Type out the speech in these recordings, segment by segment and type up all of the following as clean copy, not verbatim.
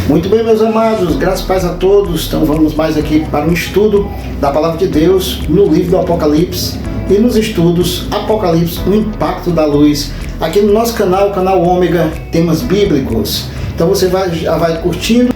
Muito bem, meus amados, graças e paz a todos. Então vamos mais aqui para um estudo da Palavra de Deus no livro do Apocalipse e nos estudos Apocalipse, o impacto da luz, aqui no nosso canal, o canal Ômega, temas bíblicos. Então você já vai curtindo,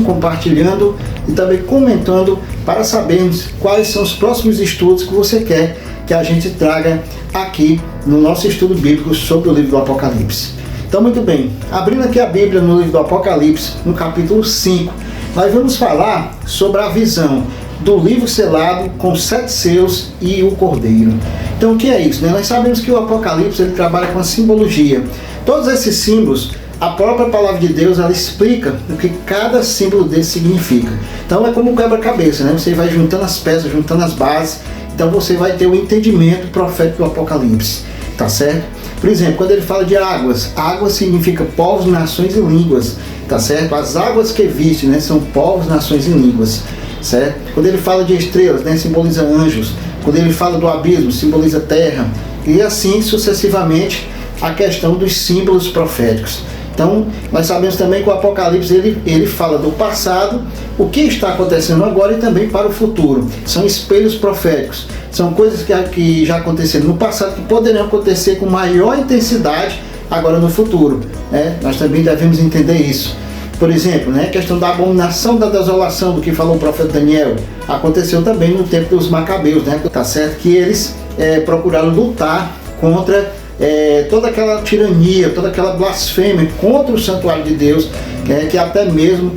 compartilhando e também comentando para sabermos quais são os próximos estudos que você quer que a gente traga aqui no nosso estudo bíblico sobre o livro do Apocalipse. Então, muito bem, abrindo aqui a Bíblia no livro do Apocalipse, no capítulo 5, nós vamos falar sobre a visão do livro selado com 7 selos e o cordeiro. Então, o que é isso? Nós sabemos que o Apocalipse ele trabalha com a simbologia. Todos esses símbolos, a própria palavra de Deus, ela explica o que cada símbolo desse significa. Então, é como um quebra-cabeça, né? Você vai juntando as peças, juntando as bases, então você vai ter o entendimento profético do Apocalipse, tá certo? Por exemplo, quando ele fala de águas, águas significa povos, nações e línguas, tá certo? As águas que viste, né, são povos, nações e línguas, certo? Quando ele fala de estrelas, né, simboliza anjos. Quando ele fala do abismo, simboliza terra. E assim sucessivamente a questão dos símbolos proféticos. Então, nós sabemos também que o Apocalipse ele fala do passado, o que está acontecendo agora e também para o futuro. São espelhos proféticos. São coisas que já aconteceram no passado, que poderão acontecer com maior intensidade agora no futuro, né? Nós também devemos entender isso. Por exemplo, né, a questão da abominação da desolação, do que falou o profeta Daniel, aconteceu também no tempo dos Macabeus, né? Tá certo que eles procuraram lutar contra toda aquela tirania, toda aquela blasfêmia contra o santuário de Deus, que até mesmo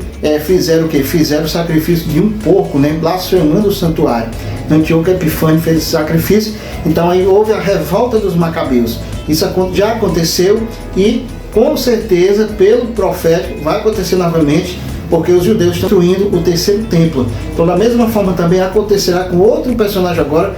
fizeram o quê? Fizeram o sacrifício de um porco, né? Blasfemando o santuário. Então Antíoco Epifânio fez esse sacrifício, então aí houve a revolta dos Macabeus. Isso já aconteceu e com certeza pelo profético vai acontecer novamente, porque os judeus estão construindo o terceiro templo. Então da mesma forma também acontecerá com outro personagem agora,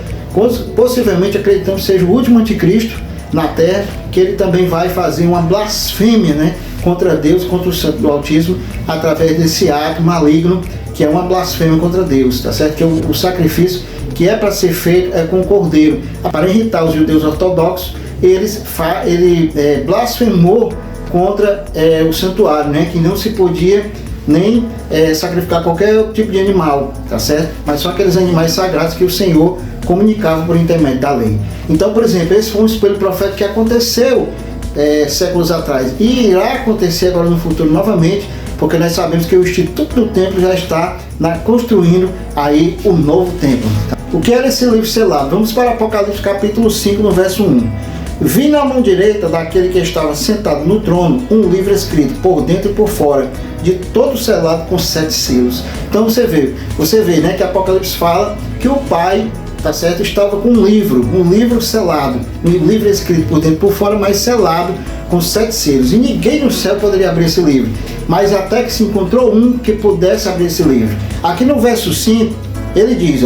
possivelmente acreditamos que seja o último anticristo na terra, que ele também vai fazer uma blasfêmia, né, contra Deus, contra o santo do Altíssimo, através desse ato maligno, que é uma blasfêmia contra Deus, tá certo? Que o sacrifício que é para ser feito é com o cordeiro. Para irritar os judeus ortodoxos, ele blasfemou contra o santuário, né, que não se podia nem sacrificar qualquer tipo de animal, tá certo? Mas só aqueles animais sagrados que o Senhor comunicava por intermédio da lei. Então, por exemplo, esse foi um espelho profético que aconteceu séculos atrás e irá acontecer agora no futuro novamente, porque nós sabemos que o Instituto do Templo já está construindo aí o novo templo. O que era esse livro selado? Vamos para Apocalipse capítulo 5, no verso 1. Vi na mão direita daquele que estava sentado no trono um livro escrito por dentro e por fora, de todo selado com 7 selos. Então você vê, né, que Apocalipse fala que o Pai, tá certo, estava com um livro selado, um livro escrito por dentro e por fora, mas selado com 7 selos. E ninguém no céu poderia abrir esse livro, mas até que se encontrou um que pudesse abrir esse livro. Aqui no verso 5, ele diz,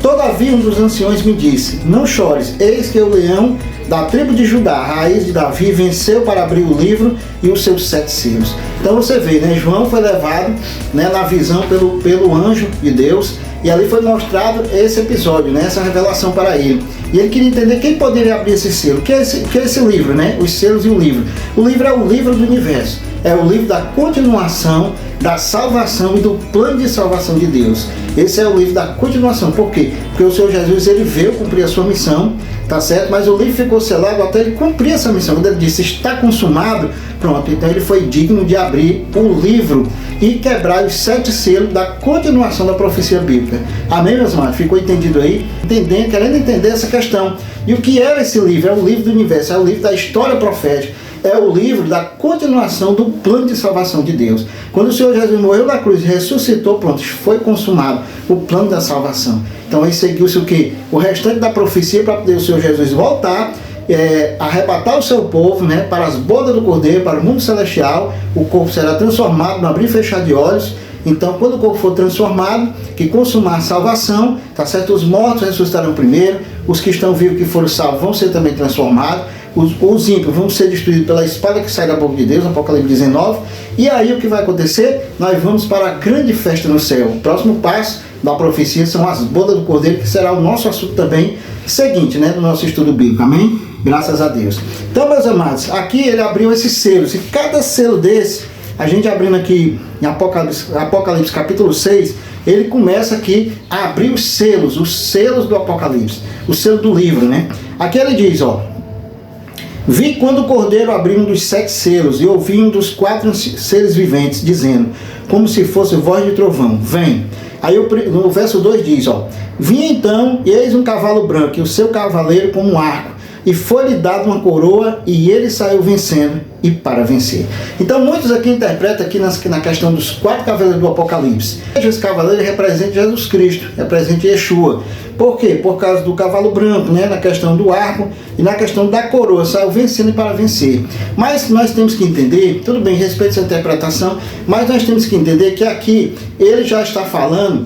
todavia um dos anciões me disse, não chores, eis que o leão da tribo de Judá, a raiz de Davi, venceu para abrir o livro e os seus 7 selos. Então você vê, né, João foi levado, né, na visão pelo anjo de Deus, e ali foi mostrado esse episódio, né, essa revelação para ele. E ele queria entender quem poderia abrir esse selo. O que é esse livro, né? Os selos e o livro. O livro é o livro do universo. É o livro da continuação, da salvação e do plano de salvação de Deus. Esse é o livro da continuação. Por quê? Porque o Senhor Jesus, ele veio cumprir a sua missão, tá certo? Mas o livro ficou selado até ele cumprir essa missão. Quando ele disse, está consumado, pronto. Então ele foi digno de abrir o livro e quebrar os 7 selos da continuação da profecia bíblica. Amém, meus irmãos? Ficou entendido aí? Querendo entender essa questão. E o que era esse livro? É o livro do universo, é o livro da história profética. É o livro da continuação do plano de salvação de Deus. Quando o Senhor Jesus morreu na cruz e ressuscitou, pronto, foi consumado o plano da salvação. Então aí seguiu-se o quê? O restante da profecia para poder o Senhor Jesus voltar, arrebatar o seu povo, né, para as bodas do Cordeiro, para o mundo celestial. O corpo será transformado no abrir e fechar de olhos. Então, quando o corpo for transformado, que consumar a salvação, tá certo? Os mortos ressuscitarão primeiro, os que estão vivos, que foram salvos, vão ser também transformados. Os ímpios vão ser destruídos pela espada que sai da boca de Deus, Apocalipse 19. E aí o que vai acontecer? Nós vamos para a grande festa no céu. O próximo passo da profecia são as bodas do Cordeiro, que será o nosso assunto também seguinte, né, do nosso estudo bíblico. Amém? Graças a Deus. Então, meus amados, aqui ele abriu esses selos. E cada selo desse a gente abrindo aqui em Apocalipse capítulo 6, ele começa aqui a abrir os selos do Apocalipse, o selo do livro, né? Aqui ele diz, ó: vi quando o Cordeiro abriu um dos 7 selos e ouvi um dos 4 seres viventes dizendo, como se fosse voz de trovão, vem. Aí no verso 2 diz, ó: vi então, e eis um cavalo branco, e o seu cavaleiro como um arco, e foi-lhe dado uma coroa, e ele saiu vencendo e para vencer. Então muitos aqui interpretam aqui na questão dos 4 cavaleiros do Apocalipse. Esse cavaleiro representa Jesus Cristo, representa Yeshua. Por quê? Por causa do cavalo branco, né? Na questão do arco e na questão da coroa, saiu vencendo e para vencer. Mas nós temos que entender, tudo bem, respeito essa interpretação, mas nós temos que entender que aqui ele já está falando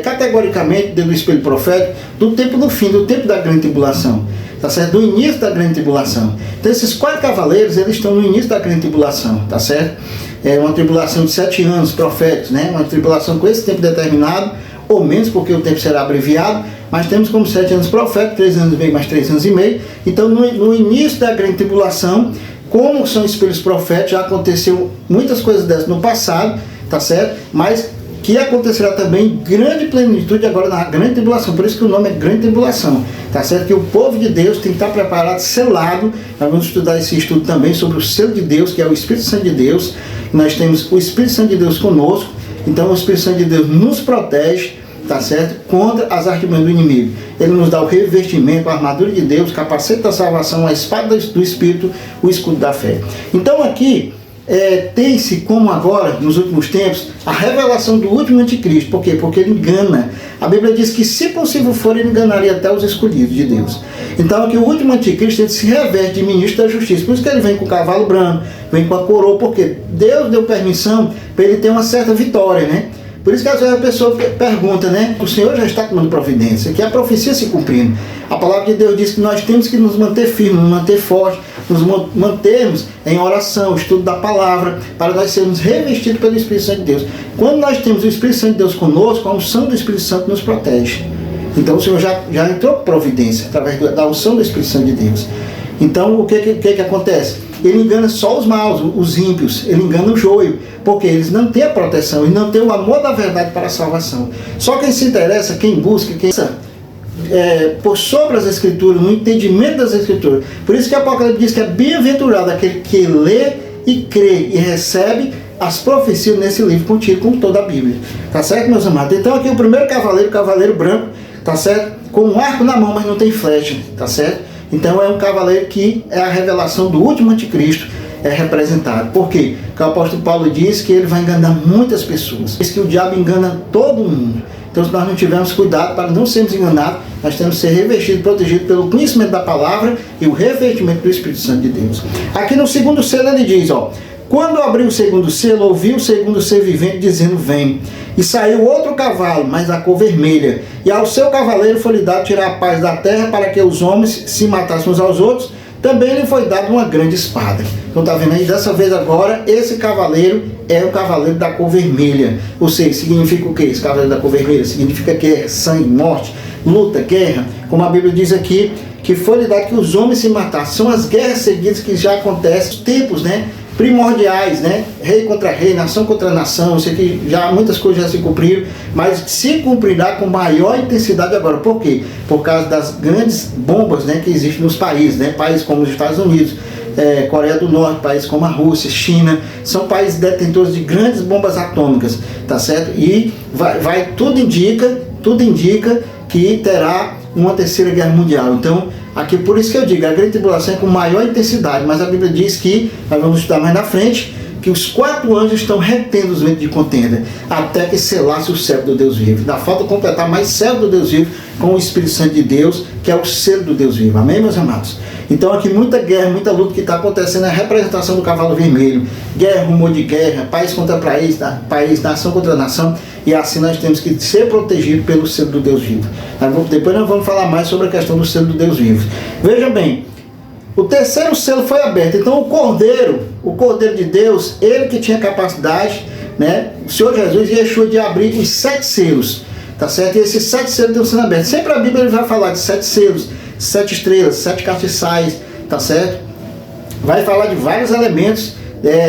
categoricamente, dentro do espelho profético, do tempo do fim, do tempo da grande tribulação. Tá certo? Do início da grande tribulação. Então esses 4 cavaleiros, eles estão no início da grande tribulação, tá certo? É uma tribulação de 7 anos proféticos, né? Uma tribulação com esse tempo determinado, ou menos, porque o tempo será abreviado, mas temos como 7 anos proféticos, 3 anos e meio mais 3 anos e meio. Então no início da grande tribulação, como são espelhos proféticos, já aconteceu muitas coisas dessas no passado, tá certo? Mas que acontecerá também grande plenitude agora na grande tribulação, por isso que o nome é grande tribulação, tá certo? Que o povo de Deus tem que estar preparado, selado. Nós vamos estudar esse estudo também sobre o selo de Deus, que é o Espírito Santo de Deus. Nós temos o Espírito Santo de Deus conosco, então o Espírito Santo de Deus nos protege, tá certo? Contra as artimanhas do inimigo. Ele nos dá o revestimento, a armadura de Deus, o capacete da salvação, a espada do Espírito, o escudo da fé. Então aqui tem-se como agora, nos últimos tempos, a revelação do último anticristo. Por quê? Porque ele engana. A Bíblia diz que, se possível for, ele enganaria até os escolhidos de Deus. Então aqui o último anticristo, ele se reveste de ministro da justiça. Por isso que ele vem com o cavalo branco, vem com a coroa, porque Deus deu permissão para ele ter uma certa vitória, né? Por isso que às vezes a pessoa pergunta, né? O Senhor já está tomando providência, que a profecia se cumprindo. A palavra de Deus diz que nós temos que nos manter firmes, nos manter fortes, nos mantermos em oração, estudo da palavra, para nós sermos revestidos pelo Espírito Santo de Deus. Quando nós temos o Espírito Santo de Deus conosco, a unção do Espírito Santo nos protege. Então o Senhor já entrou com providência, através da unção do Espírito Santo de Deus. Então o que acontece? Ele engana só os maus, os ímpios, ele engana o joio, porque eles não têm a proteção, eles não têm o amor da verdade para a salvação. Só quem se interessa, quem busca, quem por sobre as Escrituras, no entendimento das Escrituras. Por isso que a Apocalipse diz que é bem-aventurado aquele que lê e crê e recebe as profecias nesse livro contido, como toda a Bíblia. Tá certo, meus amados? Então aqui o primeiro cavaleiro, o cavaleiro branco, tá certo? Com um arco na mão, mas não tem flecha, tá certo? Então é um cavaleiro que é a revelação do último anticristo, é representado. Por quê? Porque o apóstolo Paulo diz que ele vai enganar muitas pessoas. Diz que o diabo engana todo mundo. Então, se nós não tivermos cuidado para não sermos enganados, nós temos que ser revestidos, protegidos pelo conhecimento da palavra e o revestimento do Espírito Santo de Deus. Aqui no segundo selo ele diz, ó: quando abriu o segundo selo, ouvi o segundo ser vivente dizendo, vem. E saiu outro cavalo, mas da cor vermelha. E ao seu cavaleiro foi lhe dado tirar a paz da terra para que os homens se matassem uns aos outros. Também lhe foi dado uma grande espada. Então tá vendo aí? Dessa vez agora, esse cavaleiro é o cavaleiro da cor vermelha. Ou seja, significa o quê? Esse cavaleiro da cor vermelha significa guerra, sangue, morte, luta, guerra. Como a Bíblia diz aqui, que foi lhe dado que os homens se matassem. São as guerras seguidas que já acontecem, os tempos, né? Primordiais, né? Rei contra rei, nação contra nação. Isso aqui já muitas coisas já se cumpriram, mas se cumprirá com maior intensidade agora. Por quê? Por causa das grandes bombas, né, que existem nos países, né? Países como os Estados Unidos, Coreia do Norte, países como a Rússia, China, são países detentores de grandes bombas atômicas, tá certo? E tudo indica que terá uma terceira guerra mundial. Então, aqui por isso que eu digo, a grande tribulação é com maior intensidade, mas a Bíblia diz que, nós vamos estudar mais na frente, que os 4 anjos estão retendo os ventos de contenda, até que selasse o céu do Deus vivo. Ainda falta completar mais céu do Deus vivo com o Espírito Santo de Deus, que é o selo do Deus vivo. Amém, meus amados? Então aqui muita guerra, muita luta que está acontecendo, é a representação do cavalo vermelho, guerra, rumor de guerra, país contra país, nação contra nação, e assim nós temos que ser protegidos pelo selo do Deus vivo. Depois nós vamos falar mais sobre a questão do selo do Deus vivo. Veja bem, o terceiro selo foi aberto. Então o Cordeiro de Deus, ele que tinha capacidade, né, o Senhor Jesus e Yeshua, de abrir os 7 selos, tá certo? E esses 7 selos estão sendo abertos. Sempre a Bíblia vai falar de 7 selos, 7 estrelas, 7 castiçais, tá certo? Vai falar de vários elementos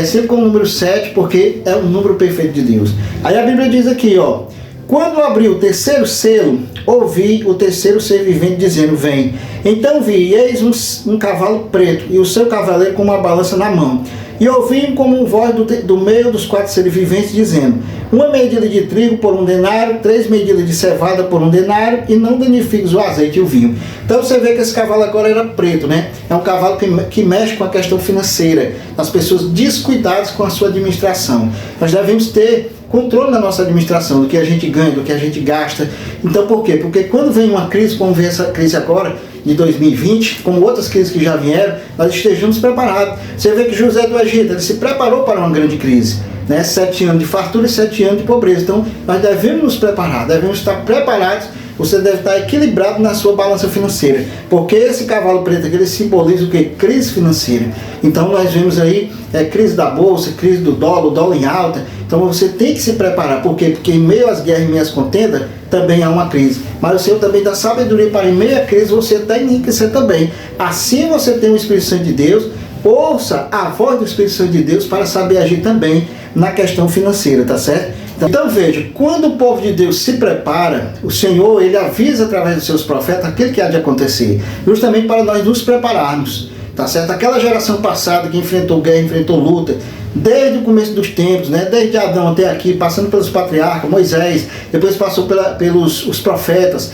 sempre com o número 7, porque é o número perfeito de Deus. Aí a Bíblia diz aqui, ó: quando abriu o terceiro selo, ouvi o terceiro ser vivente dizendo: vem. Então vi, e eis um cavalo preto, e o seu cavaleiro com uma balança na mão. E ouvi como voz do meio dos 4 seres viventes dizendo: uma medida de trigo por 1 denário, 3 medidas de cevada por 1 denário, e não danifiques o azeite e o vinho. Então você vê que esse cavalo agora era preto, né? É um cavalo que mexe com a questão financeira, as pessoas descuidadas com a sua administração. Nós devemos ter controle na nossa administração, do que a gente ganha, do que a gente gasta. Então por quê? Porque quando vem uma crise, como vem essa crise agora, de 2020, como outras crises que já vieram, nós estejamos preparados. Você vê que José do Egito, ele se preparou para uma grande crise, né? 7 anos de fartura e 7 anos de pobreza. Então nós devemos nos preparar, devemos estar preparados. Você deve estar equilibrado na sua balança financeira, porque esse cavalo preto aqui, ele simboliza o que? Crise financeira. Então nós vemos aí crise da bolsa, crise do dólar, o dólar em alta. Então você tem que se preparar. Por quê? Porque em meio às guerras, em meio às contendas, também há uma crise. Mas o Senhor também dá sabedoria para, em meio à crise, você tem que enriquecer também. Assim você tem o Espírito Santo de Deus. Ouça a voz do Espírito Santo de Deus para saber agir também na questão financeira, tá certo? Então veja, quando o povo de Deus se prepara, o Senhor, ele avisa através dos seus profetas aquilo que há de acontecer, justamente para nós nos prepararmos, tá certo? Aquela geração passada que enfrentou guerra, enfrentou luta, desde o começo dos tempos, né? Desde Adão até aqui, passando pelos patriarcas, Moisés, depois passou pelos os profetas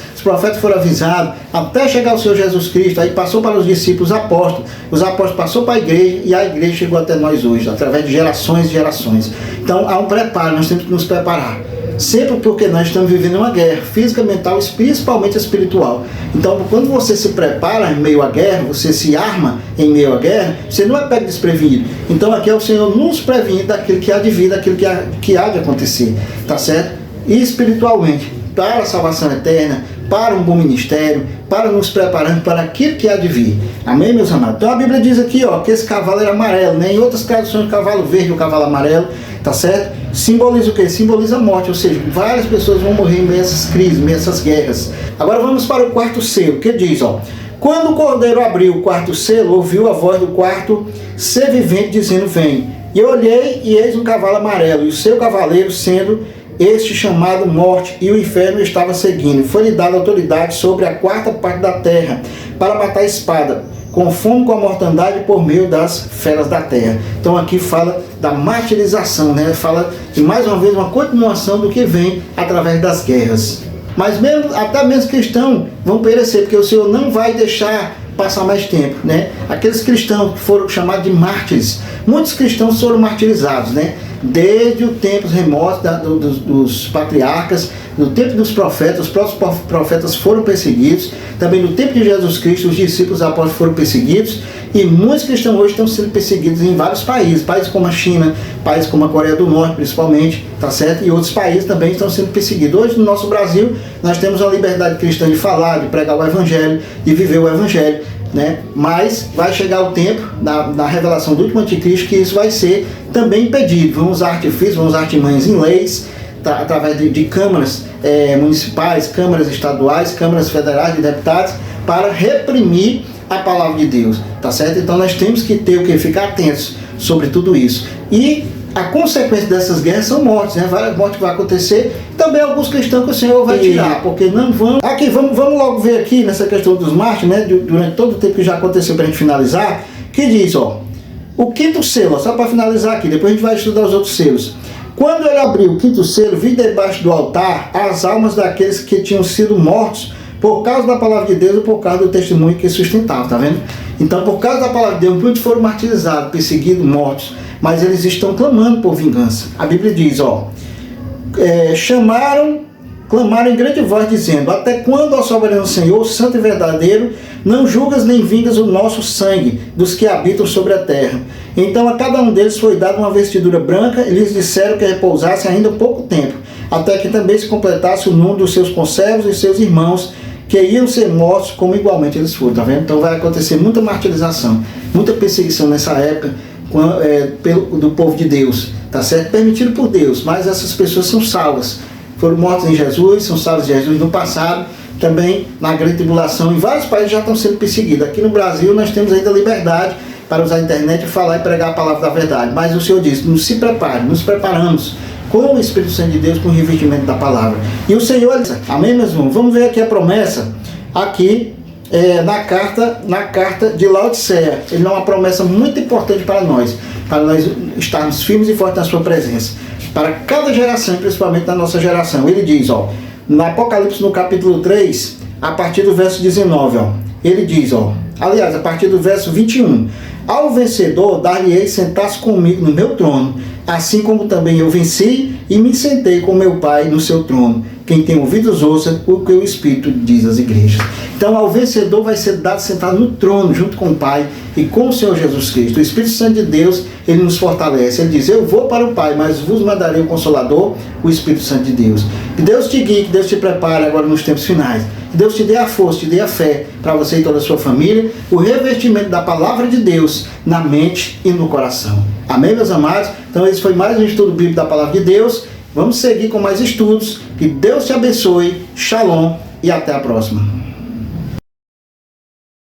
foram avisados, até chegar ao Senhor Jesus Cristo, aí passou para os discípulos, os apóstolos passou para a igreja, e a igreja chegou até nós hoje, através de gerações e gerações. Então há um preparo, nós temos que nos preparar. Sempre porque nós estamos vivendo uma guerra física, mental e principalmente espiritual. Então, quando você se prepara em meio à guerra, você se arma em meio à guerra, você não é pego desprevenido. Então, aqui é o Senhor nos prevenindo daquilo que há de vir, daquilo que há de acontecer, tá certo? E espiritualmente, para a salvação eterna, para um bom ministério, para nos preparando para aquilo que há de vir. Amém, meus amados? Então, a Bíblia diz aqui, ó, que esse cavalo era amarelo, né? Em outras traduções, o cavalo verde ou o cavalo amarelo, tá certo? Simboliza o quê? Simboliza a morte, ou seja, várias pessoas vão morrer em meio a essas crises, em meio a essas guerras. Agora vamos para o 4º selo, que diz, ó: quando o cordeiro abriu o 4º selo, ouviu a voz do 4º ser vivente dizendo: vem. E eu olhei, e eis um cavalo amarelo, e o seu cavaleiro sendo este chamado Morte, e o inferno estava seguindo. Foi-lhe dada autoridade sobre a 4ª parte da terra, para matar a espada, com fome, com a mortandade por meio das feras da terra. Então aqui fala da martirização, né? Fala de mais uma vez uma continuação do que vem através das guerras. Mas mesmo, até mesmo cristãos vão perecer, porque o Senhor não vai deixar passar mais tempo, né? Aqueles cristãos que foram chamados de mártires, muitos cristãos foram martirizados, né? Desde o tempo remoto dos patriarcas, no tempo dos profetas, os próprios profetas foram perseguidos, também no tempo de Jesus Cristo, os discípulos apóstolos foram perseguidos, e muitos cristãos hoje estão sendo perseguidos em vários países como a China, países como a Coreia do Norte principalmente, tá certo? E outros países também estão sendo perseguidos. Hoje no nosso Brasil, nós temos a liberdade cristã de falar, de pregar o Evangelho, de viver o Evangelho, né? Mas vai chegar o tempo da revelação do último anticristo que isso vai ser também impedido. Vamos usar artifícios, vamos usar artimanhas em leis, através de câmaras municipais, câmaras estaduais, câmaras federais de deputados, para reprimir a palavra de Deus, tá certo? Então nós temos que ter o que? Ficar atentos sobre tudo isso. E a consequência dessas guerras são mortes, né? Várias mortes vão acontecer, também alguns cristãos que o Senhor vai tirar, porque não vão... Aqui, vamos logo ver aqui nessa questão dos mártires, né? Durante todo o tempo que já aconteceu, para a gente finalizar, que diz, ó, o 5º selo, ó, só para finalizar aqui, depois a gente vai estudar os outros selos. Quando ele abriu o 5º selo, vi debaixo do altar as almas daqueles que tinham sido mortos por causa da palavra de Deus e por causa do testemunho que sustentava, tá vendo? Então, por causa da palavra de Deus, muitos foram martirizados, perseguidos, mortos, mas eles estão clamando por vingança. A Bíblia diz, ó, clamaram em grande voz, dizendo: até quando, ó soberano Senhor, santo e verdadeiro, não julgas nem vingas o nosso sangue dos que habitam sobre a terra? Então a cada um deles foi dada uma vestidura branca, e lhes disseram que repousassem ainda pouco tempo, até que também se completasse o número dos seus conservos e seus irmãos, que iam ser mortos como igualmente eles foram, tá vendo? Então vai acontecer muita martirização, muita perseguição nessa época do povo de Deus, tá certo? Permitido por Deus, mas essas pessoas são salvas, foram mortas em Jesus, são salvas de Jesus no passado, também na grande tribulação. Em vários países já estão sendo perseguidos. Aqui no Brasil nós temos ainda liberdade para usar a internet e falar e pregar a palavra da verdade. Mas o Senhor disse, nos se prepare, nos preparamos com o Espírito Santo de Deus, com o revestimento da palavra. E o Senhor, amém, meus irmãos? Vamos ver aqui a promessa, aqui na carta de Laodiceia. Ele dá uma promessa muito importante para nós estarmos firmes e fortes na sua presença. Para cada geração, principalmente na nossa geração. Ele diz, no Apocalipse, no capítulo 3, a partir do verso 19, ele diz, aliás, a partir do verso 21, ao vencedor dar-lhe-ei sentar-se comigo no meu trono, assim como também eu venci e me sentei com meu Pai no seu trono. Quem tem ouvidos ouça o que o Espírito diz às igrejas. Então, ao vencedor vai ser dado sentado no trono, junto com o Pai e com o Senhor Jesus Cristo. O Espírito Santo de Deus, ele nos fortalece. Ele diz, eu vou para o Pai, mas vos mandarei o Consolador, o Espírito Santo de Deus. Que Deus te guie, que Deus te prepare agora nos tempos finais. Que Deus te dê a força, te dê a fé para você e toda a sua família, o revestimento da palavra de Deus na mente e no coração. Amém, meus amados? Então, esse foi mais um estudo bíblico da palavra de Deus. Vamos seguir com mais estudos. Que Deus te abençoe. Shalom e até a próxima.